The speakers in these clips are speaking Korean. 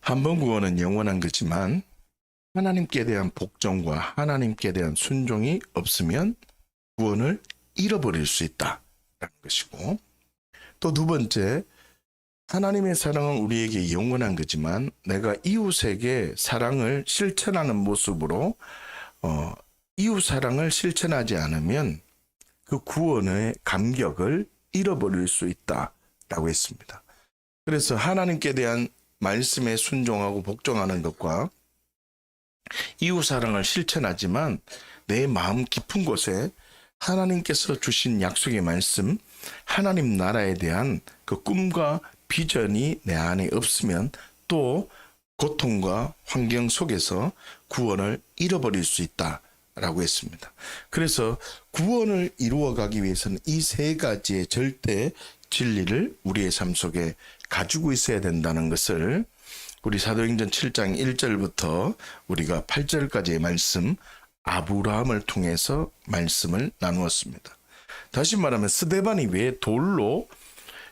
한 번 구원은 영원한 거지만 하나님께 대한 복종과 하나님께 대한 순종이 없으면 구원을 잃어버릴 수 있다라는 것이고, 또 두 번째, 하나님의 사랑은 우리에게 영원한 거지만 내가 이웃에게 사랑을 실천하는 모습으로 이웃 사랑을 실천하지 않으면 그 구원의 감격을 잃어버릴 수 있다라고 했습니다. 그래서 하나님께 대한 말씀에 순종하고 복종하는 것과 이웃 사랑을 실천하지만 내 마음 깊은 곳에 하나님께서 주신 약속의 말씀, 하나님 나라에 대한 그 꿈과 비전이 내 안에 없으면 또 고통과 환경 속에서 구원을 잃어버릴 수 있다라고 했습니다. 그래서 구원을 이루어가기 위해서는 이 세 가지의 절대 진리를 우리의 삶 속에 가지고 있어야 된다는 것을 우리 사도행전 7장 1절부터 우리가 8절까지의 말씀, 아브라함을 통해서 말씀을 나누었습니다. 다시 말하면 스데반이 왜 돌로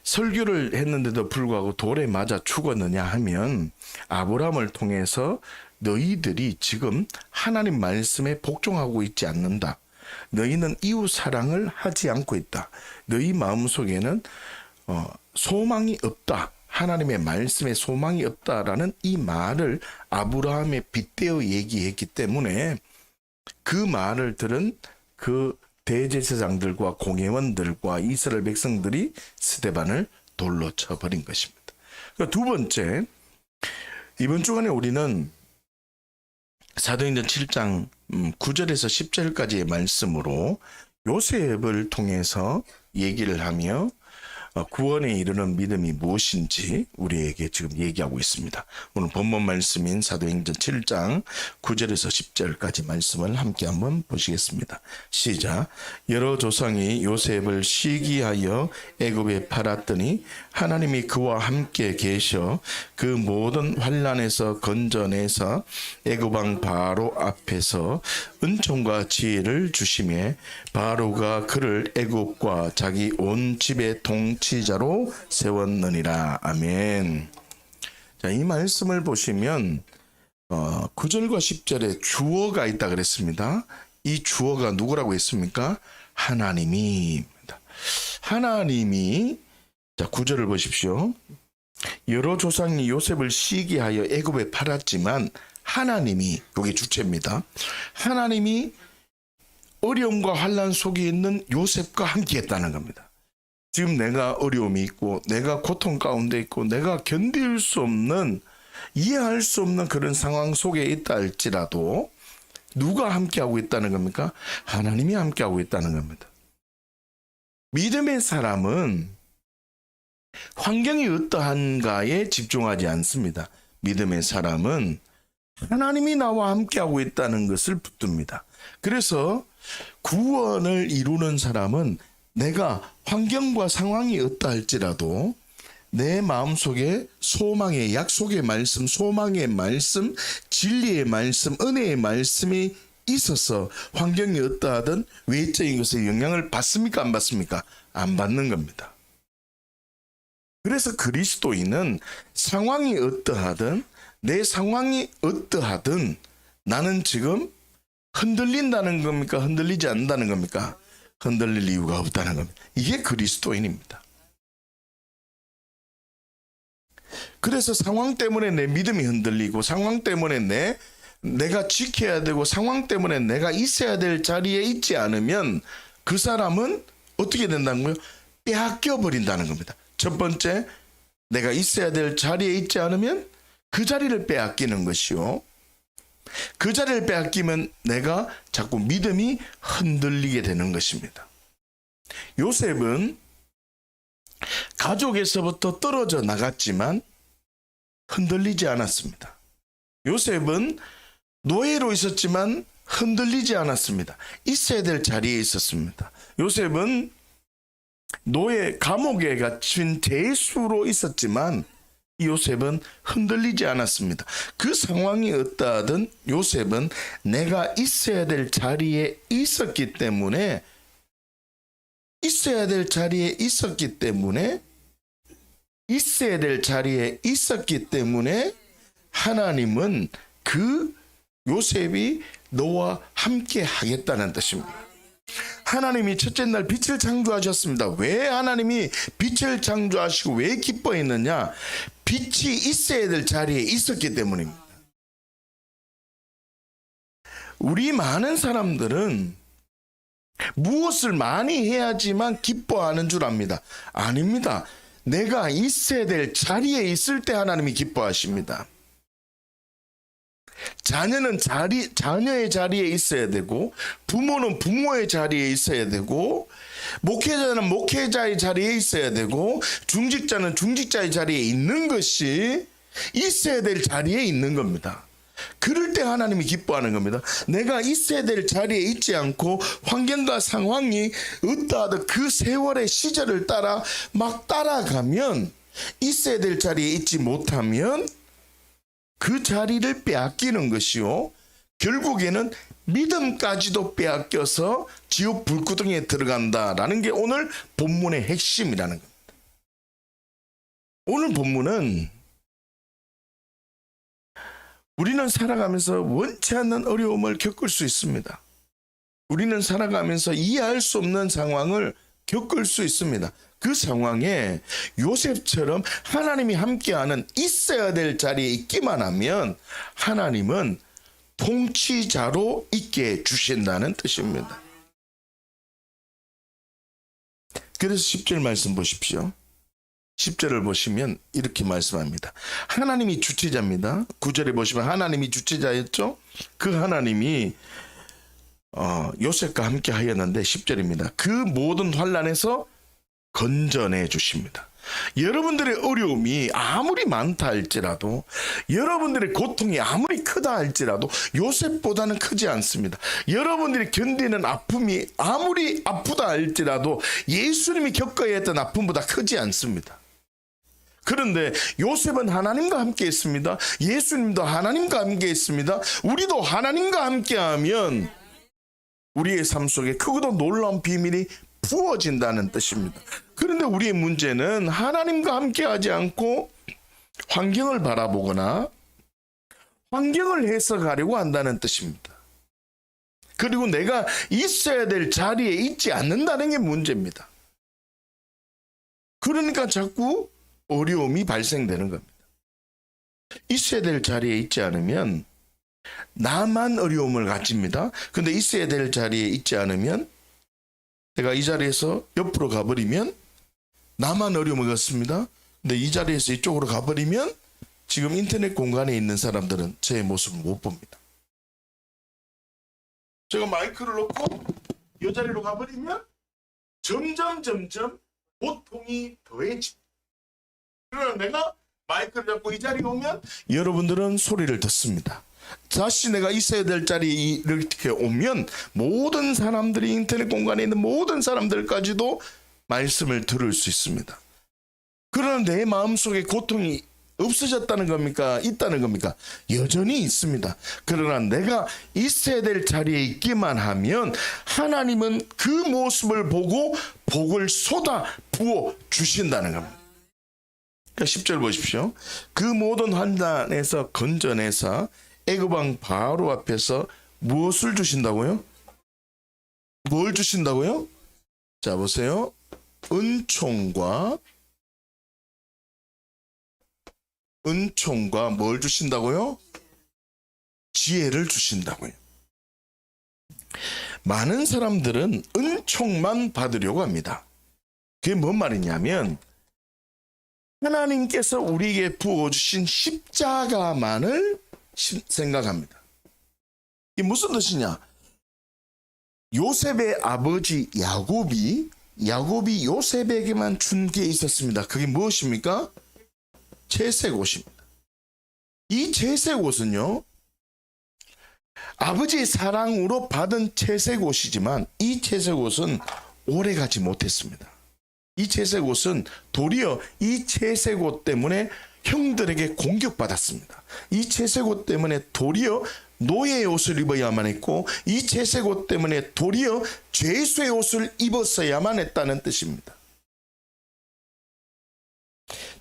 설교를 했는데도 불구하고 돌에 맞아 죽었느냐 하면 아브라함을 통해서 너희들이 지금 하나님 말씀에 복종하고 있지 않는다. 너희는 이웃 사랑을 하지 않고 있다. 너희 마음속에는 소망이 없다. 하나님의 말씀에 소망이 없다라는 이 말을 아브라함에 빗대어 얘기했기 때문에 그 말을 들은 그 대제사장들과 공회원들과 이스라엘 백성들이 스데반을 돌로 쳐버린 것입니다. 두 번째, 이번 주간에 우리는 사도행전 7장 9절에서 10절까지의 말씀으로 요셉을 통해서 얘기를 하며 구원에 이르는 믿음이 무엇인지 우리에게 지금 얘기하고 있습니다. 오늘 본문 말씀인 사도행전 7장 9절에서 10절까지 말씀을 함께 한번 보시겠습니다. 시작. 여러 조상이 요셉을 시기하여 애굽에 팔았더니 하나님이 그와 함께 계셔 그 모든 환난에서 건져내서 애굽 왕 바로 앞에서 은총과 지혜를 주시매 바로가 그를 애굽과 자기 온 집의 통치자로 세웠느니라. 아멘. 자, 이 말씀을 보시면 9절과 10절에 주어가 있다 그랬습니다. 이 주어가 누구라고 했습니까? 하나님입니다. 하나님이, 자, 9절을 보십시오. 여러 조상이 요셉을 시기하여 애굽에 팔았지만 하나님이, 여기 주체입니다. 하나님이 어려움과 환난 속에 있는 요셉과 함께 했다는 겁니다. 지금 내가 어려움이 있고 내가 고통 가운데 있고 내가 견딜 수 없는, 이해할 수 없는 그런 상황 속에 있다 할지라도 누가 함께하고 있다는 겁니까? 하나님이 함께하고 있다는 겁니다. 믿음의 사람은 환경이 어떠한가에 집중하지 않습니다. 믿음의 사람은 하나님이 나와 함께하고 있다는 것을 붙듭니다. 그래서 구원을 이루는 사람은 내가 환경과 상황이 어떠 할지라도 내 마음속에 소망의 약속의 말씀, 소망의 말씀, 진리의 말씀, 은혜의 말씀이 있어서 환경이 어떠하든 외적인 것에 영향을 받습니까? 안 받습니까? 안 받는 겁니다. 그래서 그리스도인은 상황이 어떠하든 내 상황이 어떠하든 나는 지금 흔들린다는 겁니까? 흔들리지 않는다는 겁니까? 흔들릴 이유가 없다는 겁니다. 이게 그리스도인입니다. 그래서 상황 때문에 내 믿음이 흔들리고 상황 때문에 내가 지켜야 되고 상황 때문에 내가 있어야 될 자리에 있지 않으면 그 사람은 어떻게 된다는 거예요? 빼앗겨 버린다는 겁니다. 첫 번째, 내가 있어야 될 자리에 있지 않으면 그 자리를 빼앗기는 것이요. 그 자리를 빼앗기면 내가 자꾸 믿음이 흔들리게 되는 것입니다. 요셉은 가족에서부터 떨어져 나갔지만 흔들리지 않았습니다. 요셉은 노예로 있었지만 흔들리지 않았습니다. 있어야 될 자리에 있었습니다. 요셉은 감옥에 갇힌 죄수로 있었지만 요셉은 흔들리지 않았습니다. 그 상황이 어떠하든 요셉은 내가 있어야 될 자리에 있었기 때문에 있어야 될 자리에 있었기 때문에 하나님은 그 요셉이 너와 함께 하겠다는 뜻입니다. 하나님이 첫째 날 빛을 창조하셨습니다. 왜 하나님이 빛을 창조하시고 왜 기뻐했느냐? 빛이 있어야 될 자리에 있었기 때문입니다. 우리 많은 사람들은 무엇을 많이 해야지만 기뻐하는 줄 압니다. 아닙니다. 내가 있어야 될 자리에 있을 때 하나님이 기뻐하십니다. 자녀는 자녀의 자리에 있어야 되고, 부모는 부모의 자리에 있어야 되고, 목회자는 목회자의 자리에 있어야 되고, 중직자는 중직자의 자리에 있는 것이 있어야 될 자리에 있는 겁니다. 그럴 때 하나님이 기뻐하는 겁니다. 내가 있어야 될 자리에 있지 않고 환경과 상황이 어떠하든 그 세월의 시절을 따라 막 따라가면, 있어야 될 자리에 있지 못하면 그 자리를 빼앗기는 것이요, 결국에는 믿음까지도 빼앗겨서 지옥 불구덩이에 들어간다라는 게 오늘 본문의 핵심이라는 겁니다. 오늘 본문은 우리는 살아가면서 원치 않는 어려움을 겪을 수 있습니다. 우리는 살아가면서 이해할 수 없는 상황을 겪을 수 있습니다. 그 상황에 요셉처럼 하나님이 함께하는 있어야 될 자리에 있기만 하면 하나님은 통치자로 있게 주신다는 뜻입니다. 그래서 10절 말씀 보십시오. 10절을 보시면 이렇게 말씀합니다. 하나님이 주체자입니다. 9절에 보시면 하나님이 주체자였죠. 그 하나님이 요셉과 함께 하였는데 10절입니다. 그 모든 환난에서 건져내 주십니다. 여러분들의 어려움이 아무리 많다 할지라도, 여러분들의 고통이 아무리 크다 할지라도 요셉보다는 크지 않습니다. 여러분들이 견디는 아픔이 아무리 아프다 할지라도 예수님이 겪어야 했던 아픔보다 크지 않습니다. 그런데 요셉은 하나님과 함께 했습니다. 예수님도 하나님과 함께 했습니다. 우리도 하나님과 함께하면 우리의 삶 속에 크고도 놀라운 비밀이 부어진다는 뜻입니다. 그런데 우리의 문제는 하나님과 함께하지 않고 환경을 바라보거나 환경을 해석하려고 한다는 뜻입니다. 그리고 내가 있어야 될 자리에 있지 않는다는 게 문제입니다. 그러니까 자꾸 어려움이 발생되는 겁니다. 있어야 될 자리에 있지 않으면 나만 어려움을 가집니다. 근데 있어야 될 자리에 있지 않으면, 내가 이 자리에서 옆으로 가버리면 나만 어려움을 갖습니다. 근데 이 자리에서 이쪽으로 가버리면 지금 인터넷 공간에 있는 사람들은 제 모습을 못 봅니다. 제가 마이크를 놓고 이 자리로 가버리면 점점 고통이 더해집니다. 그러나 내가 마이크를 잡고 이 자리에 오면 여러분들은 소리를 듣습니다. 다시 내가 있어야 될 자리에 이렇게 오면 모든 사람들이, 인터넷 공간에 있는 모든 사람들까지도 말씀을 들을 수 있습니다. 그러나 내 마음속에 고통이 없어졌다는 겁니까? 있다는 겁니까? 여전히 있습니다. 그러나 내가 있어야 될 자리에 있기만 하면 하나님은 그 모습을 보고 복을 쏟아 부어 주신다는 겁니다. 그러니까 10절 보십시오. 그 모든 환난에서 건져내사 애굽왕 바로 앞에서 무엇을 주신다고요? 뭘 주신다고요? 자, 보세요. 은총과 뭘 주신다고요? 지혜를 주신다고요. 많은 사람들은 은총만 받으려고 합니다. 그게 뭔 말이냐면 하나님께서 우리에게 부어주신 십자가만을 생각합니다. 이게 무슨 뜻이냐? 요셉의 아버지 야곱이 요셉에게만 준 게 있었습니다. 그게 무엇입니까? 채색옷입니다. 이 채색옷은요, 아버지의 사랑으로 받은 채색옷이지만 이 채색옷은 오래가지 못했습니다. 이 채색옷은 도리어 이 채색옷 때문에 형들에게 공격받았습니다. 이 채색옷 때문에 도리어 노예의 옷을 입어야만 했고, 이 채색옷 때문에 도리어 죄수의 옷을 입었어야만 했다는 뜻입니다.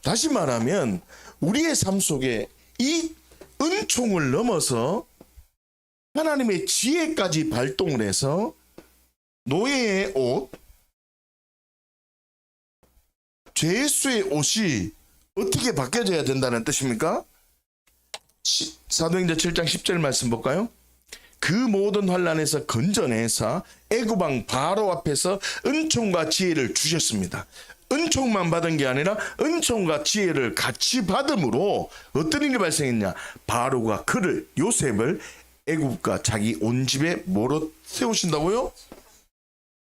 다시 말하면 우리의 삶 속에 이 은총을 넘어서 하나님의 지혜까지 발동을 해서 노예의 옷, 죄수의 옷이 어떻게 바뀌어져야 된다는 뜻입니까? 사도행전 7장 10절 말씀 볼까요? 그 모든 환난에서 건져내사 애굽 왕 바로 앞에서 은총과 지혜를 주셨습니다. 은총만 받은 게 아니라 은총과 지혜를 같이 받음으로 어떤 일이 발생했냐? 바로가 그를, 요셉을 애굽과 자기 온 집에 뭐로 세우신다고요?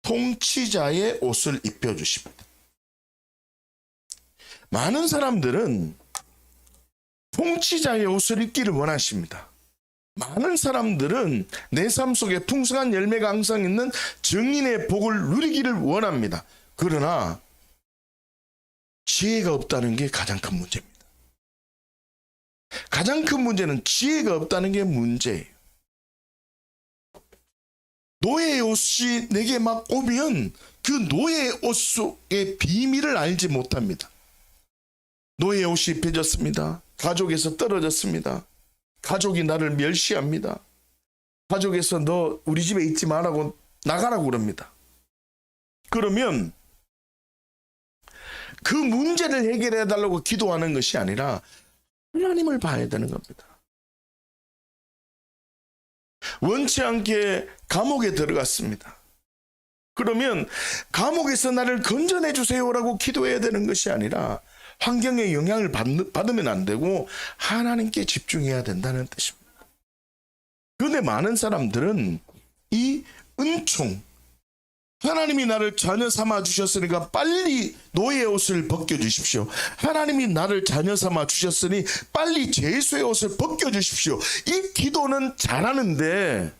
통치자의 옷을 입혀주십니다. 많은 사람들은 통치자의 옷을 입기를 원하십니다. 많은 사람들은 내 삶 속에 풍성한 열매가 항상 있는 증인의 복을 누리기를 원합니다. 그러나 지혜가 없다는 게 가장 큰 문제입니다. 가장 큰 문제는 지혜가 없다는 게 문제예요. 노예의 옷이 내게 막 오면 그 노예의 옷 속의 비밀을 알지 못합니다. 노예의 옷이 입혀졌습니다. 가족에서 떨어졌습니다. 가족이 나를 멸시합니다. 가족에서 너 우리 집에 있지 말라고 나가라고 그럽니다. 그러면 그 문제를 해결해 달라고 기도하는 것이 아니라 하나님을 봐야 되는 겁니다. 원치 않게 감옥에 들어갔습니다. 그러면 감옥에서 나를 건져내 주세요라고 기도해야 되는 것이 아니라 환경의 영향을 받으면 안 되고 하나님께 집중해야 된다는 뜻입니다. 그런데 많은 사람들은 이 은총, 하나님이 나를 자녀 삼아 주셨으니까 빨리 노예의 옷을 벗겨주십시오. 하나님이 나를 자녀 삼아 주셨으니 빨리 죄수의 옷을 벗겨주십시오. 이 기도는 잘하는데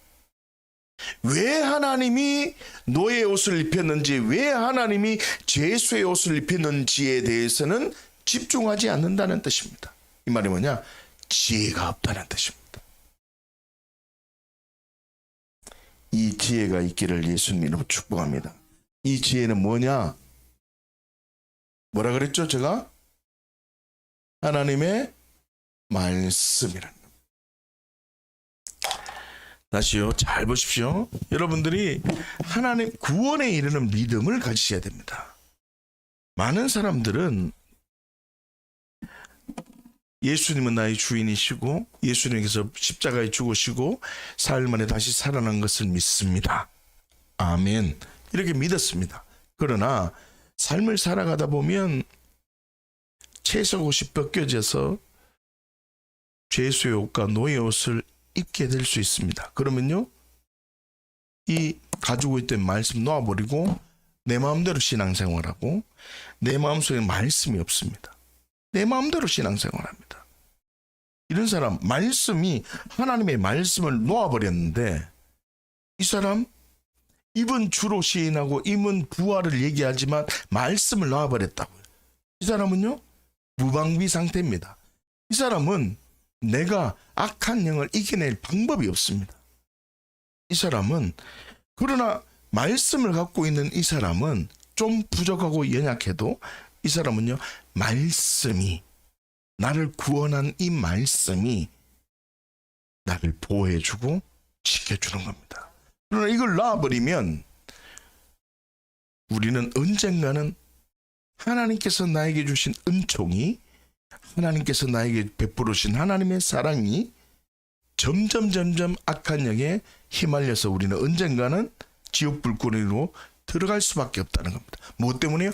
왜 하나님이 노예의 옷을 입혔는지, 왜 하나님이 죄수의 옷을 입혔는지에 대해서는 집중하지 않는다는 뜻입니다. 이 말이 뭐냐? 지혜가 없다는 뜻입니다. 이 지혜가 있기를 예수님으로 축복합니다. 이 지혜는 뭐냐? 뭐라 그랬죠? 제가 하나님의 말씀이라는 겁니다. 다시요, 잘 보십시오. 여러분들이 하나님 구원에 이르는 믿음을 가지셔야 됩니다. 많은 사람들은 예수님은 나의 주인이시고 예수님께서 십자가에 죽으시고 사흘 만에 다시 살아난 것을 믿습니다. 아멘. 이렇게 믿었습니다. 그러나 삶을 살아가다 보면 채석 옷이 벗겨져서 죄수의 옷과 노예 옷을 입게 될 수 있습니다. 그러면요, 이 가지고 있던 말씀 놓아버리고 내 마음대로 신앙생활하고 내 마음속에 말씀이 없습니다. 내 마음대로 신앙생활합니다. 이런 사람, 말씀이 하나님의 말씀을 놓아버렸는데 이 사람 입은 주로 시인하고 입은 부활을 얘기하지만 말씀을 놓아버렸다고요. 이 사람은요, 무방비 상태입니다. 이 사람은 내가 악한 영을 이겨낼 방법이 없습니다. 이 사람은, 그러나 말씀을 갖고 있는 이 사람은 좀 부족하고 연약해도 이 사람은요, 말씀이, 나를 구원한 이 말씀이 나를 보호해주고 지켜주는 겁니다. 그러나 이걸 놔버리면 우리는 언젠가는 하나님께서 나에게 주신 은총이, 하나님께서 나에게 베풀으신 하나님의 사랑이 점점 악한 영에 휘말려서 우리는 언젠가는 지옥 불구덩이로 들어갈 수밖에 없다는 겁니다. 무엇 때문에요?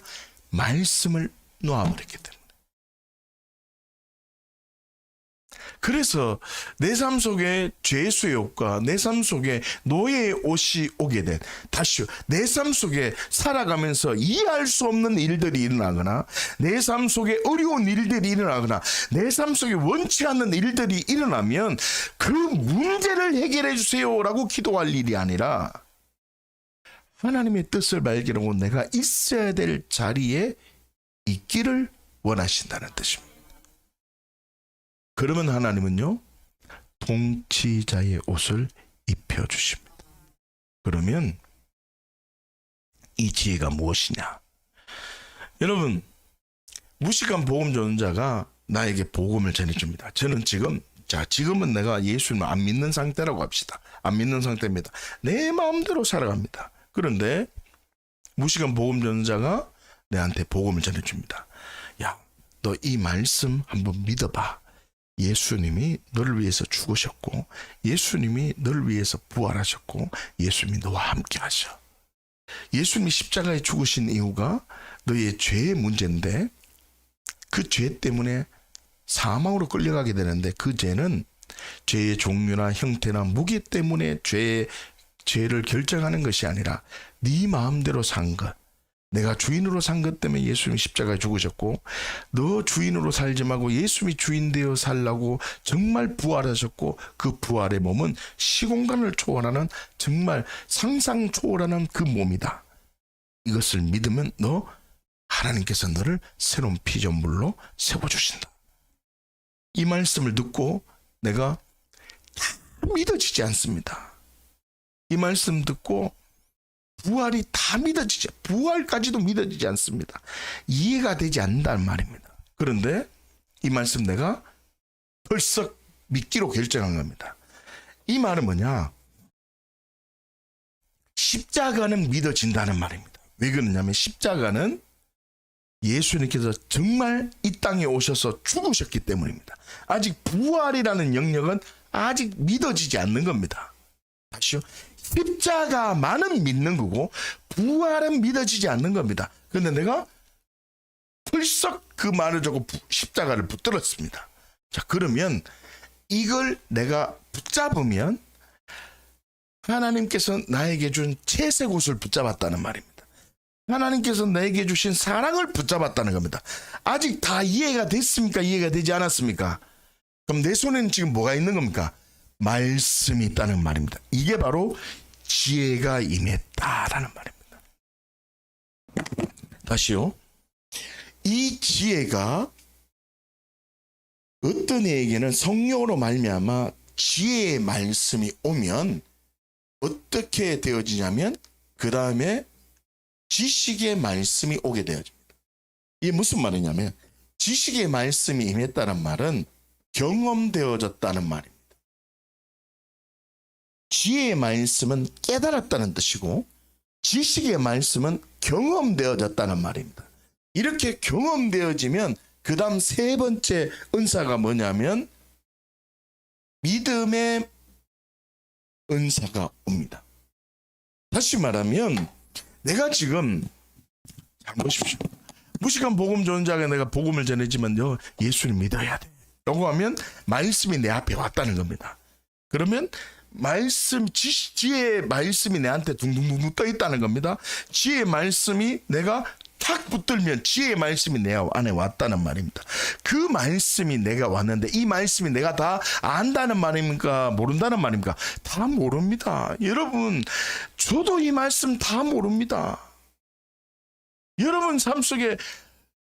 말씀을 놓아버렸기 때문에. 그래서 내 삶 속에 죄수의 옷과 내 삶 속에 노예의 옷이 오게 된, 다시요, 내 삶 속에 살아가면서 이해할 수 없는 일들이 일어나거나 내 삶 속에 어려운 일들이 일어나거나 내 삶 속에 원치 않는 일들이 일어나면 그 문제를 해결해 주세요라고 기도할 일이 아니라 하나님의 뜻을 발견하고 내가 있어야 될 자리에 있기를 원하신다는 뜻입니다. 그러면 하나님은요, 통치자의 옷을 입혀주십니다. 그러면 이 지혜가 무엇이냐? 여러분, 무식한 복음 전자가 나에게 복음을 전해줍니다. 저는 지금 자, 지금은 내가 예수님을 안 믿는 상태라고 합시다. 안 믿는 상태입니다. 내 마음대로 살아갑니다. 그런데 무시간 복음 전자가 내한테 복음을 전해줍니다. 야, 너 이 말씀 한번 믿어봐. 예수님이 너를 위해서 죽으셨고 예수님이 너를 위해서 부활하셨고 예수님이 너와 함께 하셔. 예수님이 십자가에 죽으신 이유가 너의 죄의 문제인데 그 죄 때문에 사망으로 끌려가게 되는데 그 죄는 죄의 종류나 형태나 무게 때문에 죄를 결정하는 것이 아니라 네 마음대로 산 것, 내가 주인으로 산 것 때문에 예수님이 십자가에 죽으셨고 너 주인으로 살지 말고 예수님이 주인 되어 살라고 정말 부활하셨고 그 부활의 몸은 시공간을 초월하는 정말 상상 초월하는 그 몸이다. 이것을 믿으면 너 하나님께서 너를 새로운 피조물로 세워주신다. 이 말씀을 듣고 내가 믿어지지 않습니다. 이 말씀 듣고 부활이 다 믿어지지, 부활까지도 믿어지지 않습니다. 이해가 되지 않는다는 말입니다. 그런데 이 말씀 내가 벌써 믿기로 결정한 겁니다. 이 말은 뭐냐? 십자가는 믿어진다는 말입니다. 왜 그러냐면 십자가는 예수님께서 정말 이 땅에 오셔서 죽으셨기 때문입니다. 아직 부활이라는 영역은 아직 믿어지지 않는 겁니다. 다시요. 십자가만은 믿는 거고 부활은 믿어지지 않는 겁니다. 그런데 내가 벌써 그 말을 적고 십자가를 붙들었습니다. 자, 그러면 이걸 내가 붙잡으면 하나님께서 나에게 준 채색 옷을 붙잡았다는 말입니다. 하나님께서 나에게 주신 사랑을 붙잡았다는 겁니다. 아직 다 이해가 됐습니까? 이해가 되지 않았습니까? 그럼 내 손에는 지금 뭐가 있는 겁니까? 말씀이 있다는 말입니다. 이게 바로 지혜가 임했다라는 말입니다. 다시요. 이 지혜가 어떤 이에게는 성령으로 말미암아 지혜의 말씀이 오면 어떻게 되어지냐면 그 다음에 지식의 말씀이 오게 되어집니다. 이게 무슨 말이냐면 지식의 말씀이 임했다는 말은 경험되어졌다는 말입니다. 지혜의 말씀은 깨달았다는 뜻이고 지식의 말씀은 경험되어졌다는 말입니다. 이렇게 경험되어지면 그 다음 세 번째 은사가 뭐냐면 믿음의 은사가 옵니다. 다시 말하면 내가 지금 잘 보십시오. 무식한 복음 전자가 내가 복음을 전해지만요 예수를 믿어야 돼 라고 하면 말씀이 내 앞에 왔다는 겁니다. 그러면 지혜의 말씀이 내한테 둥둥둥 떠 있다는 겁니다. 지혜의 말씀이 내가 탁 붙들면 지혜의 말씀이 내 안에 왔다는 말입니다. 그 말씀이 내가 왔는데 이 말씀이 내가 다 안다는 말입니까? 모른다는 말입니까? 다 모릅니다. 여러분, 저도 이 말씀 다 모릅니다. 여러분 삶 속에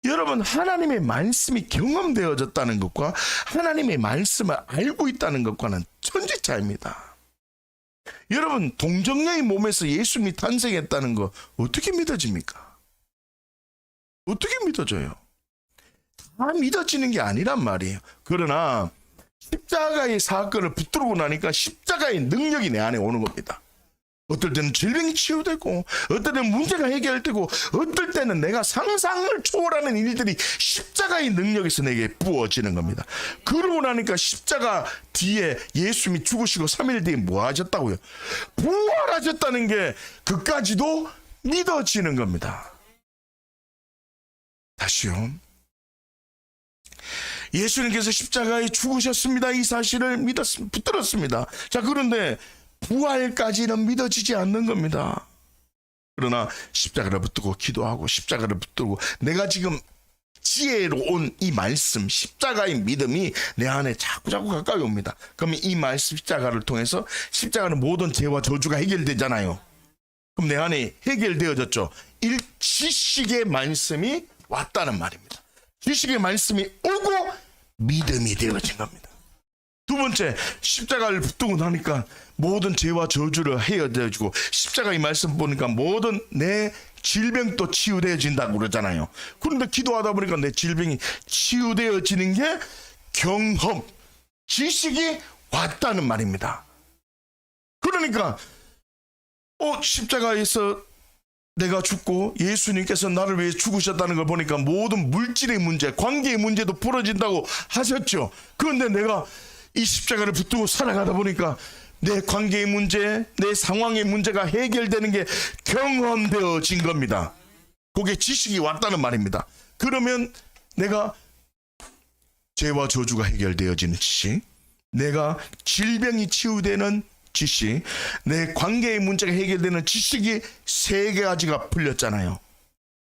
여러분 하나님의 말씀이 경험되어졌다는 것과 하나님의 말씀을 알고 있다는 것과는 천지차이입니다. 여러분 동정녀의 몸에서 예수님이 탄생했다는 거 어떻게 믿어집니까? 어떻게 믿어져요? 다 믿어지는 게 아니란 말이에요. 그러나 십자가의 사건을 붙들고 나니까 십자가의 능력이 내 안에 오는 겁니다. 어떨 때는 질병이 치유되고 어떨 때는 문제가 해결되고 어떨 때는 내가 상상을 초월하는 일들이 십자가의 능력에서 내게 부어지는 겁니다. 그러고 나니까 십자가 뒤에 예수님이 죽으시고 3일 뒤에 뭐 하셨다고요? 부활하셨다는 게 그까지도 믿어지는 겁니다. 다시요. 예수님께서 십자가에 죽으셨습니다. 이 사실을 붙들었습니다. 자, 그런데 부활까지는 믿어지지 않는 겁니다. 그러나 십자가를 붙들고 기도하고 십자가를 붙들고 내가 지금 지혜로 온 이 말씀 십자가의 믿음이 내 안에 자꾸자꾸 가까이 옵니다. 그러면 이 말씀 십자가를 통해서 십자가는 모든 죄와 저주가 해결되잖아요. 그럼 내 안에 해결되어졌죠. 지식의 말씀이 왔다는 말입니다. 지식의 말씀이 오고 믿음이 되어진 겁니다. 두 번째, 십자가를 붙들고 나니까 모든 죄와 저주를 헤어져주고 십자가의 말씀 보니까 모든 내 질병도 치유되어진다고 그러잖아요. 그런데 기도하다 보니까 내 질병이 치유되어지는 게 경험, 지식이 왔다는 말입니다. 그러니까 십자가에서 내가 죽고 예수님께서 나를 위해 죽으셨다는 걸 보니까 모든 물질의 문제, 관계의 문제도 풀어진다고 하셨죠. 그런데 내가 이 십자가를 붙들고 살아가다 보니까 내 관계의 문제, 내 상황의 문제가 해결되는 게 경험되어진 겁니다. 그게 지식이 왔다는 말입니다. 그러면 내가 죄와 저주가 해결되어지는 지식, 내가 질병이 치유되는 지식, 내 관계의 문제가 해결되는 지식이 세 가지가 풀렸잖아요.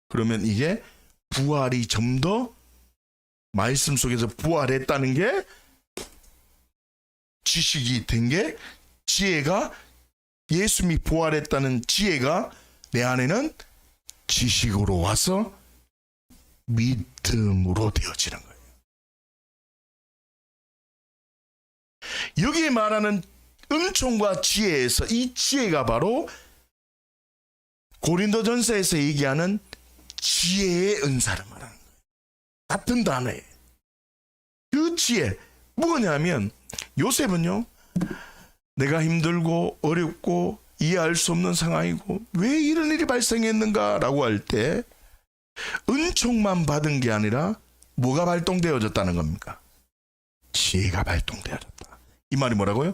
그러면 이게 부활이 좀 더 말씀 속에서 부활했다는 게 지식이 된 게 지혜가 예수님이 부활했다는 지혜가 내 안에는 지식으로 와서 믿음으로 되어지는 거예요. 여기에 말하는 은총과 지혜에서 이 지혜가 바로 고린도전서에서 얘기하는 지혜의 은사를 말하는 거예요. 같은 단어예요. 그 지혜 뭐냐면 요셉은요, 내가 힘들고 어렵고 이해할 수 없는 상황이고 왜 이런 일이 발생했는가 라고 할 때 은총만 받은 게 아니라 뭐가 발동되어졌다는 겁니까? 지혜가 발동되어졌다. 이 말이 뭐라고요?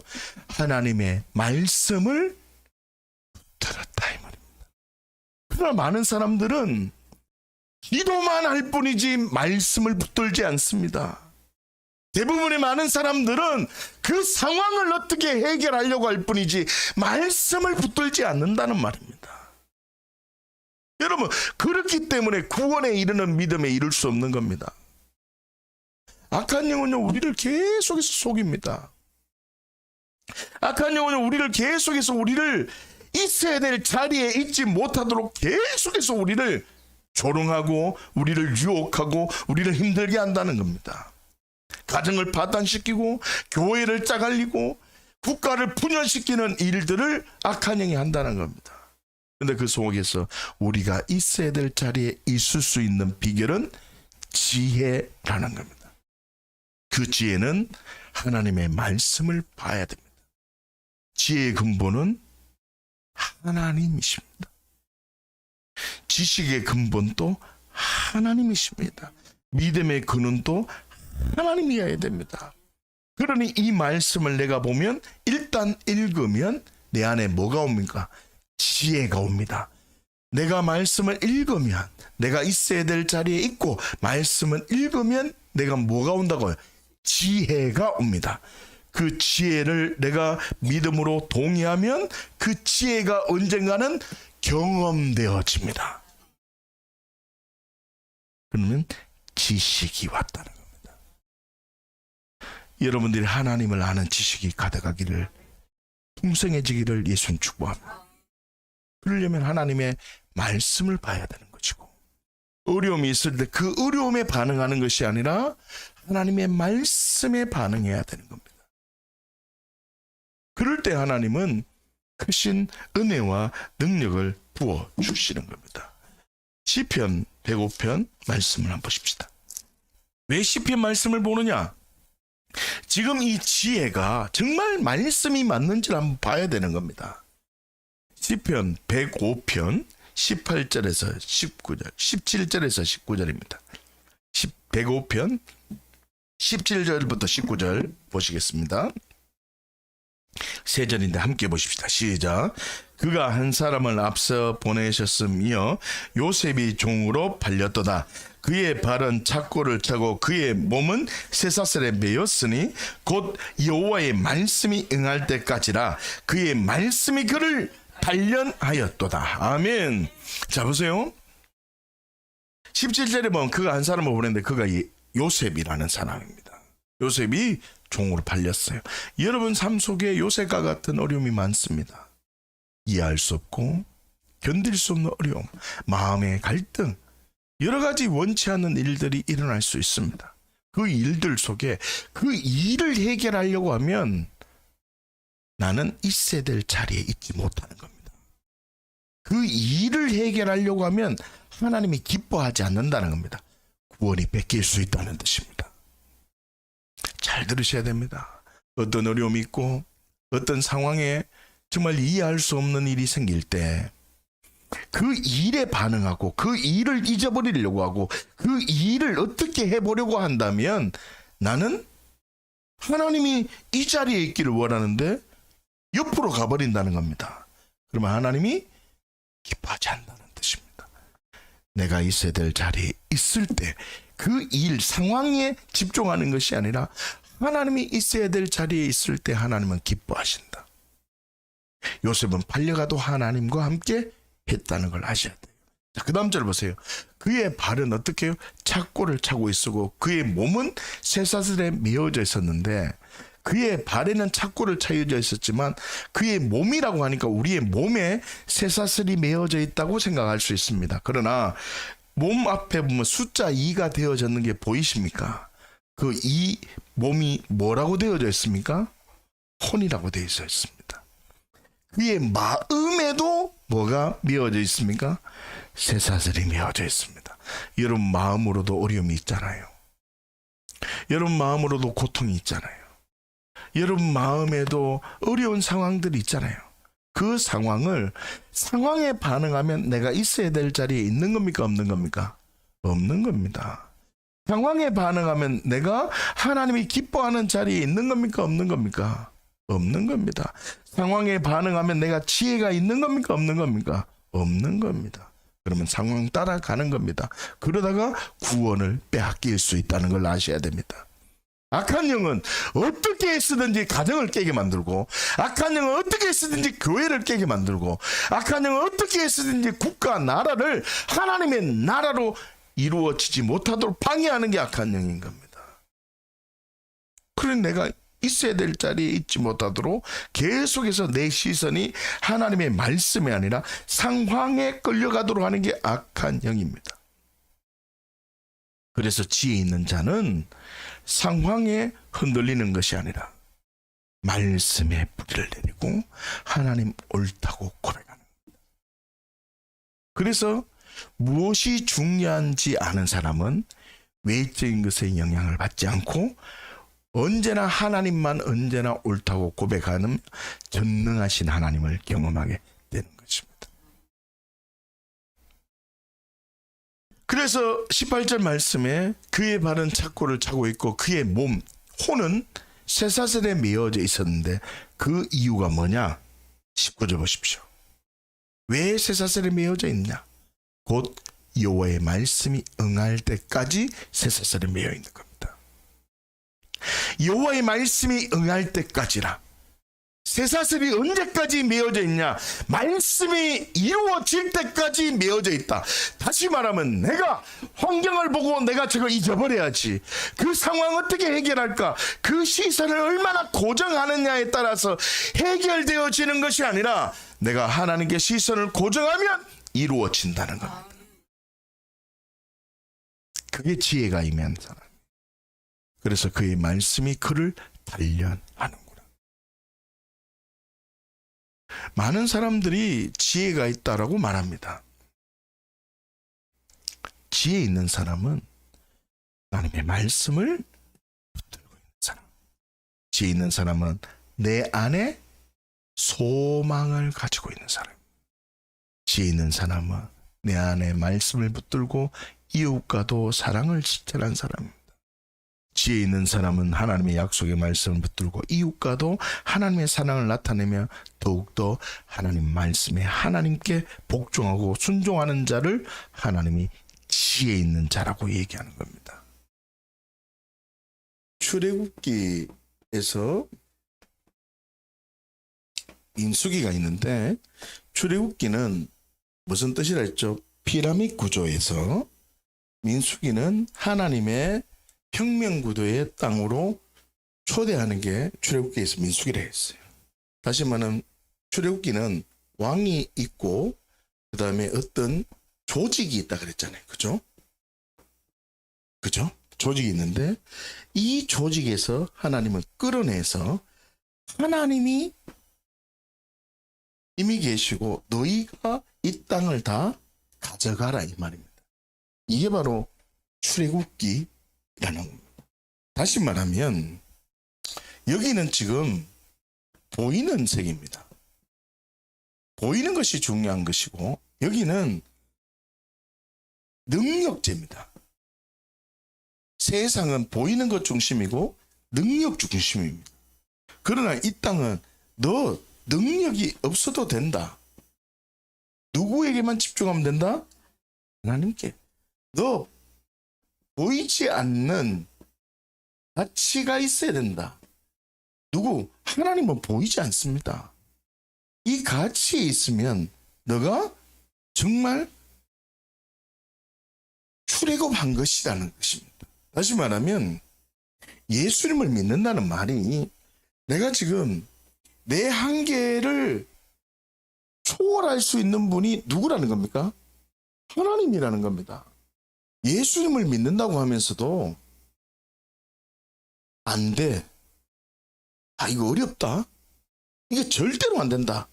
하나님의 말씀을 들었다 이 말입니다. 그러나 많은 사람들은 기도만 할 뿐이지 말씀을 붙들지 않습니다. 대부분의 많은 사람들은 그 상황을 어떻게 해결하려고 할 뿐이지 말씀을 붙들지 않는다는 말입니다. 여러분, 그렇기 때문에 구원에 이르는 믿음에 이를 수 없는 겁니다. 악한 영혼은 우리를 계속해서 속입니다. 악한 영혼은 우리를 계속해서 우리를 있어야 될 자리에 있지 못하도록 계속해서 우리를 조롱하고 우리를 유혹하고 우리를 힘들게 한다는 겁니다. 가정을 파탄시키고 교회를 짜갈리고 국가를 분열시키는 일들을 악한 영이 한다는 겁니다. 그런데 그 속에서 우리가 있어야 될 자리에 있을 수 있는 비결은 지혜라는 겁니다. 그 지혜는 하나님의 말씀을 봐야 됩니다. 지혜의 근본은 하나님이십니다. 지식의 근본도 하나님이십니다. 믿음의 근원도 하나님이어야 됩니다. 그러니 이 말씀을 내가 보면 일단 읽으면 내 안에 뭐가 옵니까? 지혜가 옵니다. 내가 말씀을 읽으면 내가 있어야 될 자리에 있고 말씀을 읽으면 내가 뭐가 온다고요? 지혜가 옵니다. 그 지혜를 내가 믿음으로 동의하면 그 지혜가 언젠가는 경험되어집니다. 그러면 지식이 왔다는 겁니다. 여러분들이 하나님을 아는 지식이 가득하기를, 풍성해지기를 예수님 축복합니다. 그러려면 하나님의 말씀을 봐야 되는 것이고, 어려움이 있을 때 그 어려움에 반응하는 것이 아니라 하나님의 말씀에 반응해야 되는 겁니다. 그럴 때 하나님은 크신 은혜와 능력을 부어 주시는 겁니다. 시편 105편 말씀을 한번 보십시다. 왜 시편 말씀을 보느냐? 지금 이 지혜가 정말 말씀이 맞는지를 한번 봐야 되는 겁니다. 시편 105편 18절에서 19절, 17절에서 19절입니다. 105편 17절부터 19절 보시겠습니다. 세 절인데 함께 보십시다. 시작. 그가 한 사람을 앞서 보내셨으며 요셉이 종으로 팔렸도다. 그의 발은 착고를 차고 그의 몸은 쇠사슬에 매였으니 곧 여호와의 말씀이 응할 때까지라. 그의 말씀이 그를 단련하였도다. 아멘. 자 보세요. 17절에 보면 그가 한 사람을 보냈는데 그가 요셉이라는 사람입니다. 요셉이 종으로 팔렸어요. 여러분 삶 속에 요셉과 같은 어려움이 많습니다. 이해할 수 없고 견딜 수 없는 어려움, 마음의 갈등, 여러 가지 원치 않는 일들이 일어날 수 있습니다. 그 일들 속에 그 일을 해결하려고 하면 나는 있어야 될 자리에 있지 못하는 겁니다. 그 일을 해결하려고 하면 하나님이 기뻐하지 않는다는 겁니다. 구원이 뺏길 수 있다는 뜻입니다. 잘 들으셔야 됩니다. 어떤 어려움이 있고 어떤 상황에 정말 이해할 수 없는 일이 생길 때 그 일에 반응하고 그 일을 잊어버리려고 하고 그 일을 어떻게 해보려고 한다면 나는 하나님이 이 자리에 있기를 원하는데 옆으로 가버린다는 겁니다. 그러면 하나님이 기뻐하지 않는다는 뜻입니다. 내가 있어야 될 자리에 있을 때 그 일, 상황에 집중하는 것이 아니라 하나님이 있어야 될 자리에 있을 때 하나님은 기뻐하신다. 요셉은 팔려가도 하나님과 함께 했다는 걸 아셔야 돼요. 자, 그 다음 절 보세요. 그의 발은 어떻게 해요? 착고를 차고 있었고 그의 몸은 쇠사슬에 메어져 있었는데 그의 발에는 착고를 차여져 있었지만 그의 몸이라고 하니까 우리의 몸에 쇠사슬이 메어져 있다고 생각할 수 있습니다. 그러나 몸 앞에 보면 숫자 2가 되어졌는 게 보이십니까? 그 이 몸이 뭐라고 되어져 있습니까? 혼이라고 되어 있습니다. 그의 마음에도 뭐가 메어져 있습니까? 쇠사슬이 메어져 있습니다. 여러분 마음으로도 어려움이 있잖아요. 여러분 마음으로도 고통이 있잖아요. 여러분 마음에도 어려운 상황들이 있잖아요. 그 상황에 반응하면 내가 있어야 될 자리에 있는 겁니까? 없는 겁니까? 없는 겁니다. 상황에 반응하면 내가 하나님이 기뻐하는 자리에 있는 겁니까? 없는 겁니까? 없는 겁니다. 상황에 반응하면 내가 지혜가 있는 겁니까? 없는 겁니까? 없는 겁니다. 그러면 상황 따라가는 겁니다. 그러다가 구원을 빼앗길 수 있다는 걸 아셔야 됩니다. 악한 영은 어떻게 쓰든지 가정을 깨게 만들고 악한 영은 어떻게 쓰든지 교회를 깨게 만들고 악한 영은 어떻게 쓰든지 국가, 나라를 하나님의 나라로 이루어지지 못하도록 방해하는 게 악한 영인 겁니다. 그래 내가 있어야 될 자리에 있지 못하도록 계속해서 내 시선이 하나님의 말씀이 아니라 상황에 끌려가도록 하는 게 악한 영입니다. 그래서 지혜 있는 자는 상황에 흔들리는 것이 아니라 말씀에 뿌리를 내리고 하나님 옳다고 고백하는 겁니다. 그래서 무엇이 중요한지 아는 사람은 외적인 것에 영향을 받지 않고 언제나 하나님만 언제나 옳다고 고백하는 전능하신 하나님을 경험하게 되는 것입니다. 그래서 18절 말씀에 그의 발은 착고를 차고 있고 그의 몸, 혼은 쇠사슬에 메어져 있었는데 그 이유가 뭐냐? 19절 보십시오. 왜 쇠사슬에 메어져 있냐? 곧 여호와의 말씀이 응할 때까지 쇠사슬에 메어 있는 겁니다. 여호와의 말씀이 응할 때까지라. 쇠사슬이 언제까지 메어져 있냐? 말씀이 이루어질 때까지 메어져 있다. 다시 말하면 내가 환경을 보고 내가 저걸 잊어버려야지. 그 상황 어떻게 해결할까? 그 시선을 얼마나 고정하느냐에 따라서 해결되어지는 것이 아니라 내가 하나님께 시선을 고정하면 이루어진다는 겁니다. 그게 지혜가 임한 사람. 그래서 그의 말씀이 그를 단련하는구나. 많은 사람들이 지혜가 있다라고 말합니다. 지혜 있는 사람은 하나님의 말씀을 붙들고 있는 사람. 지혜 있는 사람은 내 안에 소망을 가지고 있는 사람. 지혜 있는 사람은 내 안에 말씀을 붙들고 이웃과도 사랑을 실천한 사람입니다. 지혜 있는 사람은 하나님의 약속의 말씀을 붙들고 이웃과도 하나님의 사랑을 나타내며 더욱더 하나님 말씀에 하나님께 복종하고 순종하는 자를 하나님이 지혜 있는 자라고 얘기하는 겁니다. 출애굽기에서 민수기가 있는데 출애굽기는 무슨 뜻이라 했죠? 피라미드 구조에서 민수기는 하나님의 혁명구도의 땅으로 초대하는 게 출애굽기에서 민수기라 했어요. 다시 말하면 출애굽기는 왕이 있고 그 다음에 어떤 조직이 있다 그랬잖아요. 그죠? 조직이 있는데 이 조직에서 하나님은 끌어내서 하나님이 이미 계시고 너희가 이 땅을 다 가져가라 이 말입니다. 이게 바로 출애굽기라는 겁니다. 다시 말하면 여기는 지금 보이는 세계입니다. 보이는 것이 중요한 것이고 여기는 능력제입니다. 세상은 보이는 것 중심이고 능력 중심입니다. 그러나 이 땅은 너 능력이 없어도 된다. 누구에게만 집중하면 된다? 하나님께. 너 보이지 않는 가치가 있어야 된다. 누구? 하나님은 보이지 않습니다. 이 가치에 있으면 너가 정말 출애굽한 것이라는 것입니다. 다시 말하면 예수님을 믿는다는 말이 내가 지금 내 한계를 초월할 수 있는 분이 누구라는 겁니까? 하나님이라는 겁니다. 예수님을 믿는다고 하면서도 안 돼. 아, 이거 어렵다. 이게 절대로 안 된다.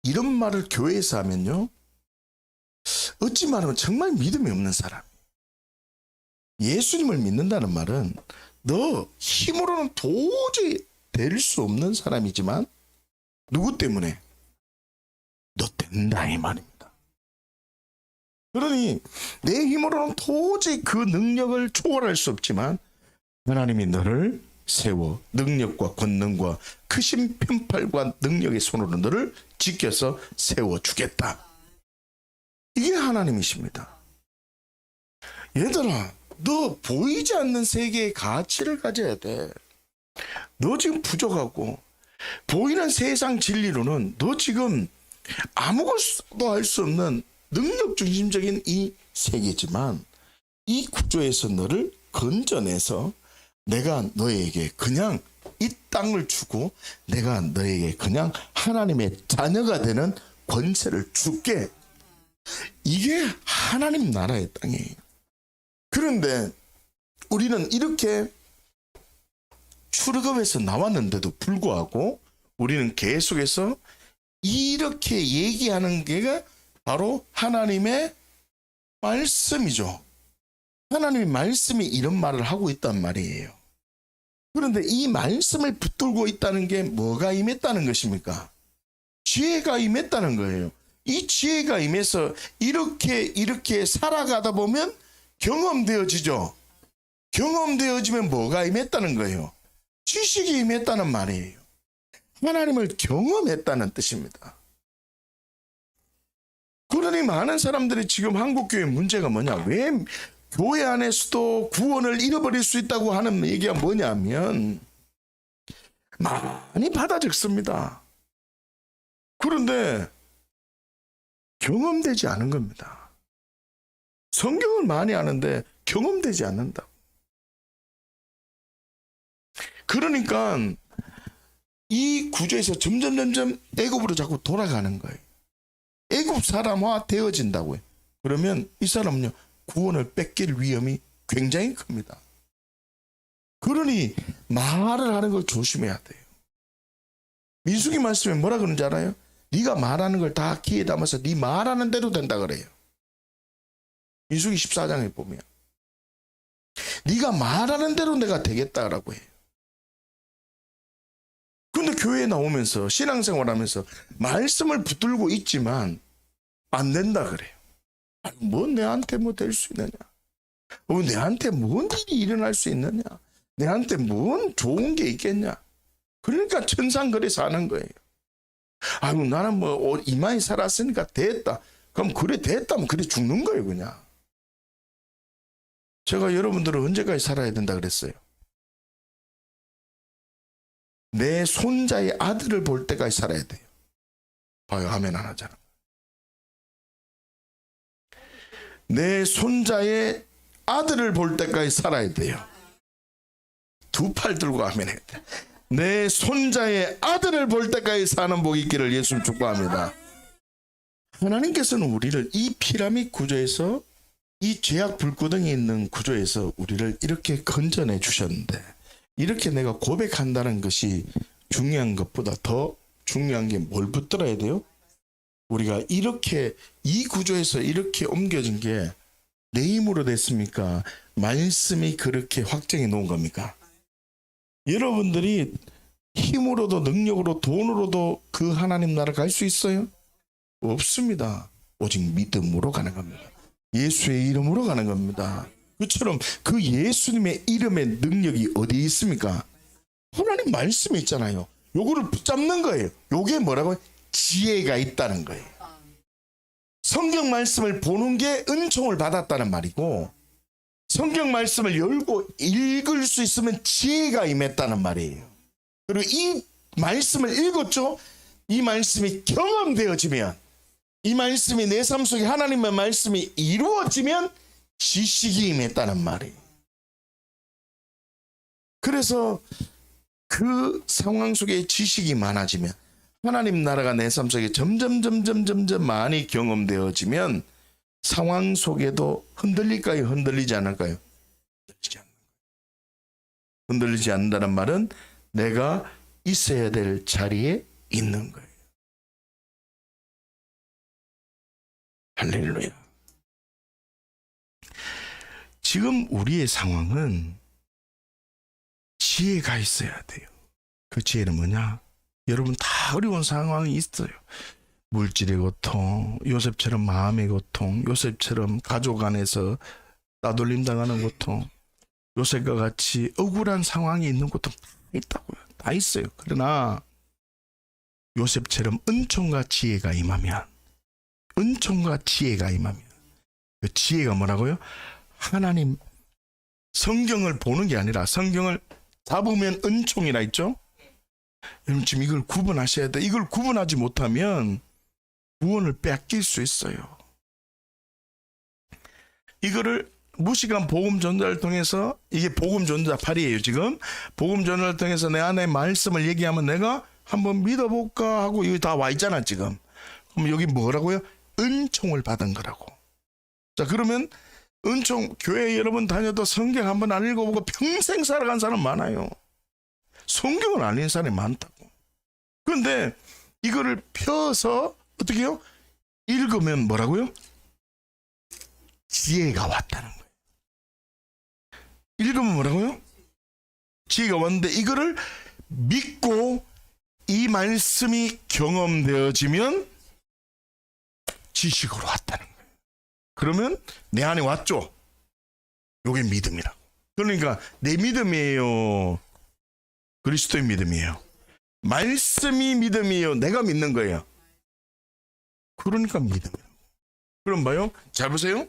이런 말을 교회에서 하면요. 어찌 말하면 정말 믿음이 없는 사람. 예수님을 믿는다는 말은 너 힘으로는 도저히 될 수 없는 사람이지만 누구 때문에? 너 된다 이 말입니다. 그러니 내 힘으로는 도저히 그 능력을 초월할 수 없지만 하나님이 너를 세워 능력과 권능과 크신 편팔과 능력의 손으로 너를 지켜서 세워주겠다. 이게 하나님이십니다. 얘들아, 너 보이지 않는 세계의 가치를 가져야 돼. 너 지금 부족하고 보이는 세상 진리로는 너 지금 아무것도 할 수 없는 능력 중심적인 이 세계지만 이 구조에서 너를 건져내서 내가 너에게 그냥 이 땅을 주고 내가 너에게 그냥 하나님의 자녀가 되는 권세를 줄게. 이게 하나님 나라의 땅이에요. 그런데 우리는 이렇게 출애굽에서 나왔는데도 불구하고 우리는 계속해서 이렇게 얘기하는 게 바로 하나님의 말씀이죠. 하나님의 말씀이 이런 말을 하고 있단 말이에요. 그런데 이 말씀을 붙들고 있다는 게 뭐가 임했다는 것입니까? 지혜가 임했다는 거예요. 이 지혜가 임해서 이렇게 살아가다 보면 경험되어지죠. 경험되어지면 뭐가 임했다는 거예요? 지식이 임했다는 말이에요. 하나님을 경험했다는 뜻입니다. 그러니 많은 사람들이 지금 한국교회 문제가 뭐냐? 왜 교회 안에서도 구원을 잃어버릴 수 있다고 하는 얘기가 뭐냐면 많이 받아 적습니다. 그런데 경험되지 않은 겁니다. 성경을 많이 아는데 경험되지 않는다. 그러니까 이 구조에서 점점 애굽으로 자꾸 돌아가는 거예요. 애굽 사람화 되어진다고요. 그러면 이 사람은요 구원을 뺏길 위험이 굉장히 큽니다. 그러니 말을 하는 걸 조심해야 돼요. 민수기 말씀에 뭐라 그러는지 알아요? 네가 말하는 걸 다 귀에 담아서 네 말하는 대로 된다 그래요. 민수기 14장에 보면 네가 말하는 대로 내가 되겠다라고 해요. 근데 교회에 나오면서 신앙생활하면서 말씀을 붙들고 있지만 안 된다 그래요. 뭐 내한테 뭐 될 수 있느냐? 내한테 뭔 일이 일어날 수 있느냐? 내한테 뭔 좋은 게 있겠냐? 그러니까 천상거래 사는 거예요. 아이고 나는 뭐 이마에 살았으니까 됐다. 그럼 그래 됐다면 그래 죽는 거예요 그냥. 제가 여러분들은 언제까지 살아야 된다 그랬어요? 내 손자의 아들을 볼 때까지 살아야 돼요. 봐요, 아멘 안 하잖아. 내 손자의 아들을 볼 때까지 살아야 돼요. 두 팔 들고 아멘 해야 돼. 내 손자의 아들을 볼 때까지 사는 복이 있기를 예수님 축복합니다. 하나님께서는 우리를 이 피라미드 구조에서 이 죄악 불구덩이 있는 구조에서 우리를 이렇게 건져내 주셨는데 이렇게 내가 고백한다는 것이 중요한 것보다 더 중요한 게 뭘 붙들어야 돼요? 우리가 이렇게 이 구조에서 이렇게 옮겨진 게 내 힘으로 됐습니까? 말씀이 그렇게 확정해 놓은 겁니까? 여러분들이 힘으로도 능력으로 돈으로도 그 하나님 나라 갈 수 있어요? 없습니다. 오직 믿음으로 가는 겁니다. 예수의 이름으로 가는 겁니다. 그처럼 그 예수님의 이름의 능력이 어디에 있습니까? 하나님 말씀에 있잖아요. 요거를 붙잡는 거예요. 요게 뭐라고요? 지혜가 있다는 거예요. 성경 말씀을 보는 게 은총을 받았다는 말이고, 성경 말씀을 열고 읽을 수 있으면 지혜가 임했다는 말이에요. 그리고 이 말씀을 읽었죠? 이 말씀이 경험되어지면, 이 말씀이 내 삶 속에 하나님의 말씀이 이루어지면 지식이 임했다는 말이에요. 그래서 그 상황 속에 지식이 많아지면, 하나님 나라가 내 삶 속에 점점 많이 경험되어지면 상황 속에도 흔들릴까요? 흔들리지 않을까요? 흔들리지 않는다는 말은 내가 있어야 될 자리에 있는 거예요. 할렐루야. 지금 우리의 상황은 지혜가 있어야 돼요. 그 지혜는 뭐냐? 여러분 다 어려운 상황이 있어요. 물질의 고통, 요셉처럼 마음의 고통, 요셉처럼 가족 안에서 따돌림 당하는 고통, 요셉과 같이 억울한 상황이 있는 고통 다 있다고요. 다 있어요. 그러나 요셉처럼 은총과 지혜가 임하면, 은총과 지혜가 임하면, 그 지혜가 뭐라고요? 하나님 성경을 보는 게 아니라 성경을 잡으면 은총이라 했죠? 여러분 지금 이걸 구분하셔야 돼. 이걸 구분하지 못하면 구원을 뺏길 수 있어요. 이거를 무시간 복음 전달을 통해서, 이게 복음 전달팔이에요. 지금 복음 전달을 통해서 내 안에 말씀을 얘기하면 내가 한번 믿어볼까 하고, 여기 다 와 있잖아 지금. 그럼 여기 뭐라고요? 은총을 받은 거라고. 자, 그러면 은총, 교회 여러분 다녀도 성경 한번 안 읽어보고 평생 살아간 사람 많아요. 성경을 안 읽는 사람이 많다고. 그런데 이거를 펴서 어떻게 해요? 읽으면 뭐라고요? 지혜가 왔다는 거예요. 읽으면 뭐라고요? 지혜가 왔는데 이거를 믿고 이 말씀이 경험되어지면 지식으로 왔다는 거예요. 그러면 내 안에 왔죠? 요게 믿음이라고. 그러니까 내 믿음이에요? 그리스도의 믿음이에요? 말씀이 믿음이에요? 내가 믿는 거예요? 그러니까 믿음이에요. 그럼 뭐요? 잘 보세요.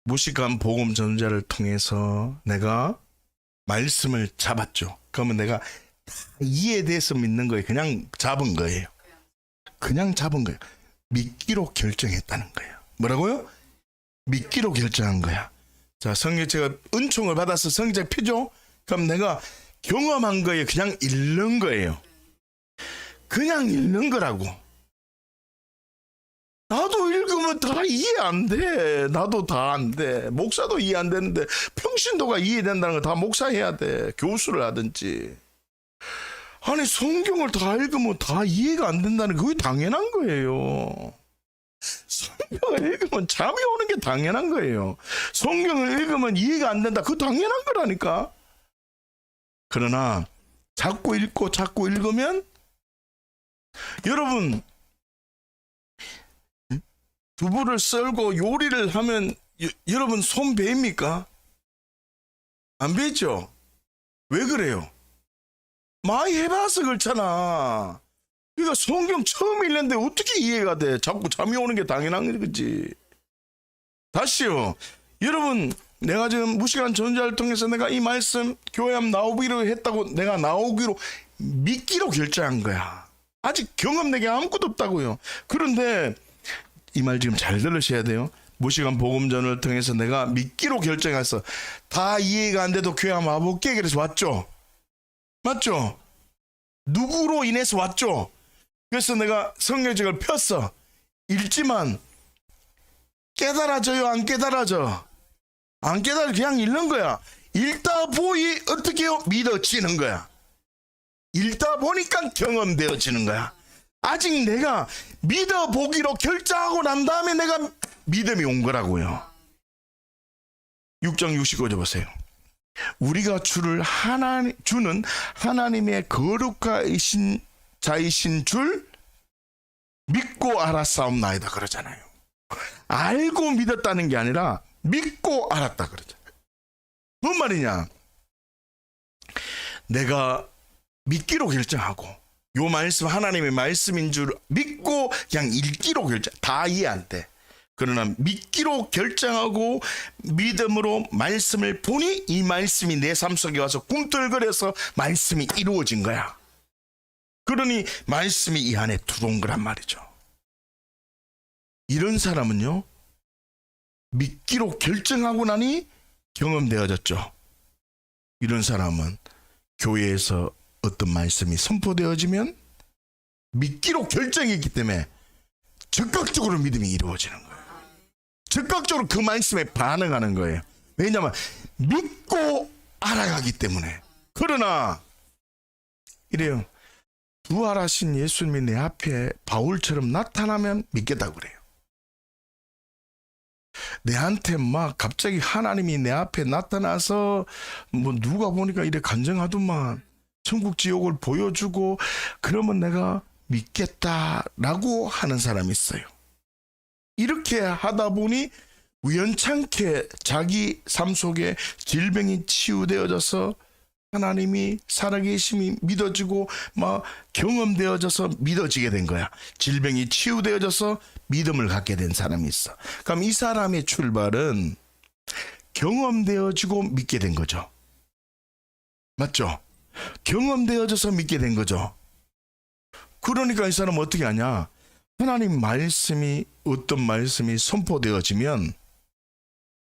무식한 복음 전자를 통해서 내가 말씀을 잡았죠. 그러면 내가 이에 대해서 믿는 거예요? 그냥 잡은 거예요? 그냥 잡은 거예요. 믿기로 결정했다는 거예요. 뭐라고요? 믿기로 결정한 거야. 자, 성경책가 은총을 받아서 성경 펴죠? 그럼 내가 경험한 거에 그냥 읽는 거예요. 그냥 읽는 거라고. 나도 읽으면 다 이해 안 돼. 나도 다 안 돼. 목사도 이해 안 되는데 평신도가 이해된다는 거 다 목사 해야 돼. 교수를 하든지. 아니 성경을 다 읽으면 다 이해가 안 된다는 게 그게 당연한 거예요. 성경을 읽으면 잠이 오는 게 당연한 거예요. 성경을 읽으면 이해가 안 된다. 그거 당연한 거라니까. 그러나 자꾸 읽고 자꾸 읽으면, 여러분 두부를 썰고 요리를 하면 여러분 손 베입니까? 안 베죠? 왜 그래요? 많이 해봐서 그렇잖아. 그러니까 성경 처음 읽는데 어떻게 이해가 돼? 자꾸 잠이 오는 게 당연한 거지. 다시요. 여러분 내가 지금 무식한 전자를 통해서 내가 이 말씀 교회 한번 나오기로 했다고, 내가 나오기로 믿기로 결정한 거야. 아직 경험되게 아무것도 없다고요. 그런데 이 말 지금 잘 들으셔야 돼요. 무식한 복음전을 통해서 내가 믿기로 결정해서 다 이해가 안 돼도 교회 한번 와볼게 그래서 왔죠. 맞죠? 누구로 인해서 왔죠? 그래서 내가 성경책을 폈어. 읽지만 깨달아져요? 안 깨달아져? 안 깨달아. 그냥 읽는 거야. 읽다 보이 어떻게 해요? 믿어지는 거야. 읽다 보니까 경험되어지는 거야. 아직 내가 믿어보기로 결정하고 난 다음에 내가 믿음이 온 거라고요. 6장 65절 보세요. 우리가 주는 하나님의 거룩하신 자이신 줄 믿고 알았사옵나이다 그러잖아요. 알고 믿었다는 게 아니라 믿고 알았다 그러잖아요. 뭔 말이냐? 내가 믿기로 결정하고 요 말씀 하나님의 말씀인 줄 믿고 그냥 읽기로 결정, 다 이해 안 돼. 그러나 믿기로 결정하고 믿음으로 말씀을 보니 이 말씀이 내 삶 속에 와서 꿈틀거려서 말씀이 이루어진 거야. 그러니 말씀이 이 안에 들어온 거란 말이죠. 이런 사람은요, 믿기로 결정하고 나니 경험되어졌죠. 이런 사람은 교회에서 어떤 말씀이 선포되어지면 믿기로 결정했기 때문에 즉각적으로 믿음이 이루어지는 거예요. 즉각적으로 그 말씀에 반응하는 거예요. 왜냐하면 믿고 알아가기 때문에. 그러나 이래요. 부활하신 예수님이 내 앞에 바울처럼 나타나면 믿겠다고 그래요. 내한테 막 갑자기 하나님이 내 앞에 나타나서 뭐 누가 보니까 이래 간증하더만 천국 지옥을 보여주고 그러면 내가 믿겠다라고 하는 사람이 있어요. 이렇게 하다 보니 우연찮게 자기 삶 속에 질병이 치유되어져서 하나님이 살아계심이 믿어지고 막 경험되어져서 믿어지게 된 거야. 질병이 치유되어져서 믿음을 갖게 된 사람이 있어. 그럼 이 사람의 출발은 경험되어지고 믿게 된 거죠. 맞죠? 경험되어져서 믿게 된 거죠. 그러니까 이 사람은 어떻게 하냐? 하나님 말씀이 어떤 말씀이 선포되어지면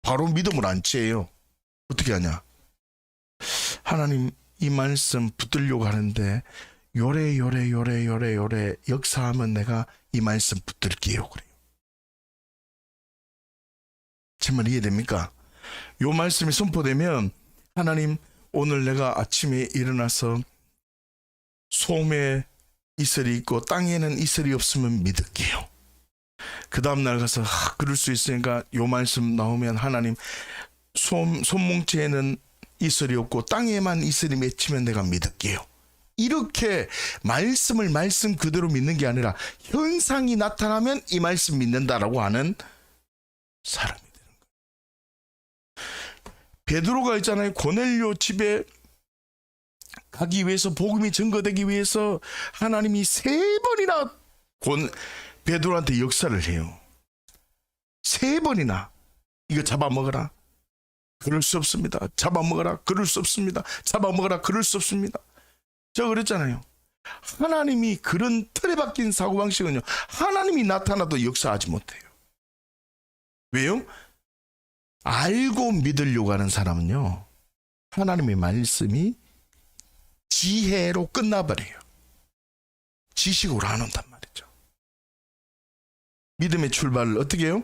바로 믿음을 안 취해요. 어떻게 하냐? 하나님 이 말씀 붙들려고 하는데 요래 역사하면 내가 이 말씀 붙들게요 그래요. 제 말 이해됩니까? 요 말씀이 선포되면 하나님 오늘 내가 아침에 일어나서 솜에 이슬이 있고 땅에는 이슬이 없으면 믿을게요. 그 다음날 가서 그럴 수 있으니까 요 말씀 나오면 하나님 손뭉치에는 이슬이 없고 땅에만 이슬이 맺히면 내가 믿을게요. 이렇게 말씀을 말씀 그대로 믿는 게 아니라 현상이 나타나면 이 말씀 믿는다라고 하는 사람이 되는 거예요. 베드로가 있잖아요. 고넬료 집에 가기 위해서 복음이 증거되기 위해서 하나님이 3번이나 베드로한테 역사를 해요. 3번이나 이거 잡아먹어라. 그럴 수 없습니다. 잡아먹어라. 그럴 수 없습니다. 잡아먹어라. 그럴 수 없습니다. 저 그랬잖아요. 하나님이 그런 틀에 박힌 사고방식은요. 하나님이 나타나도 역사하지 못해요. 왜요? 알고 믿으려고 하는 사람은요. 하나님의 말씀이 지혜로 끝나버려요. 지식으로 안 온단 말이죠. 믿음의 출발을 어떻게 해요?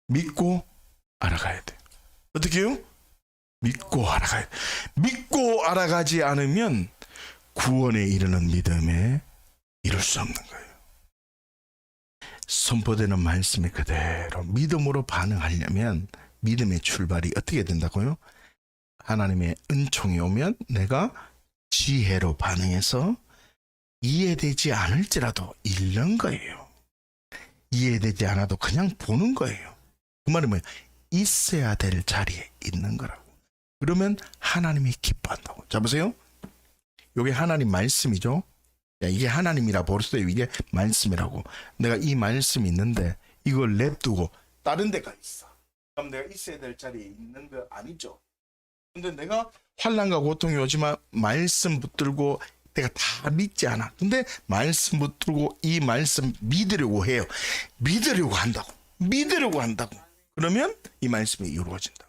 믿고 알아가야 돼요. 어떻게 해요? 믿고 알아가야 돼요. 믿고 알아가지 않으면 구원에 이르는 믿음에 이룰 수 없는 거예요. 선포되는 말씀이 그대로 믿음으로 반응하려면 믿음의 출발이 어떻게 된다고요? 하나님의 은총이 오면 내가 지혜로 반응해서 이해되지 않을지라도 읽는 거예요. 이해되지 않아도 그냥 보는 거예요. 그 말은 뭐예요? 있어야 될 자리에 있는 거라고. 그러면 하나님이 기뻐한다고. 자 보세요. 이게 하나님 말씀이죠. 야, 이게 하나님이라 벌써요. 이게 말씀이라고. 내가 이 말씀이 있는데 이걸 냅두고 다른 데가 있어. 그럼 내가 있어야 될 자리에 있는 거 아니죠. 근데 내가 환난과 고통이 오지만 말씀 붙들고 내가 다 믿지 않아. 근데 말씀 붙들고 이 말씀 믿으려고 해요. 믿으려고 한다고. 그러면 이 말씀이 이루어진다.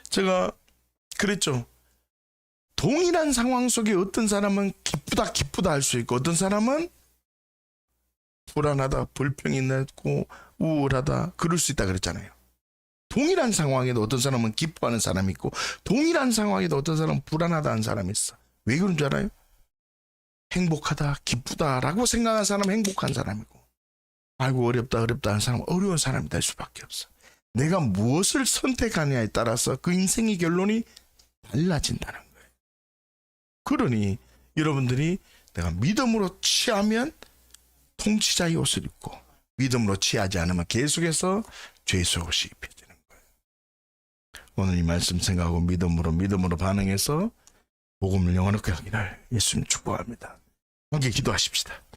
제가 그랬죠. 동일한 상황 속에 어떤 사람은 기쁘다 할 수 있고 어떤 사람은 불안하다, 불평이 났고 우울하다 그럴 수 있다 그랬잖아요. 동일한 상황에도 어떤 사람은 기뻐하는 사람이 있고 동일한 상황에도 어떤 사람은 불안하다 하는 사람이 있어. 왜 그런 줄 알아요? 행복하다, 기쁘다라고 생각하는 사람은 행복한 사람이고 아이고 어렵다 하는 사람은 어려운 사람이 될 수밖에 없어. 내가 무엇을 선택하냐에 따라서 그 인생의 결론이 달라진다는 거예요. 그러니 여러분들이 내가 믿음으로 취하면 통치자의 옷을 입고 믿음으로 취하지 않으면 계속해서 죄의 속옷이 입혀지는 거예요. 오늘 이 말씀 생각하고 믿음으로 반응해서 복음을 영원하게 하기를 예수님 축복합니다. 함께 기도하십시다.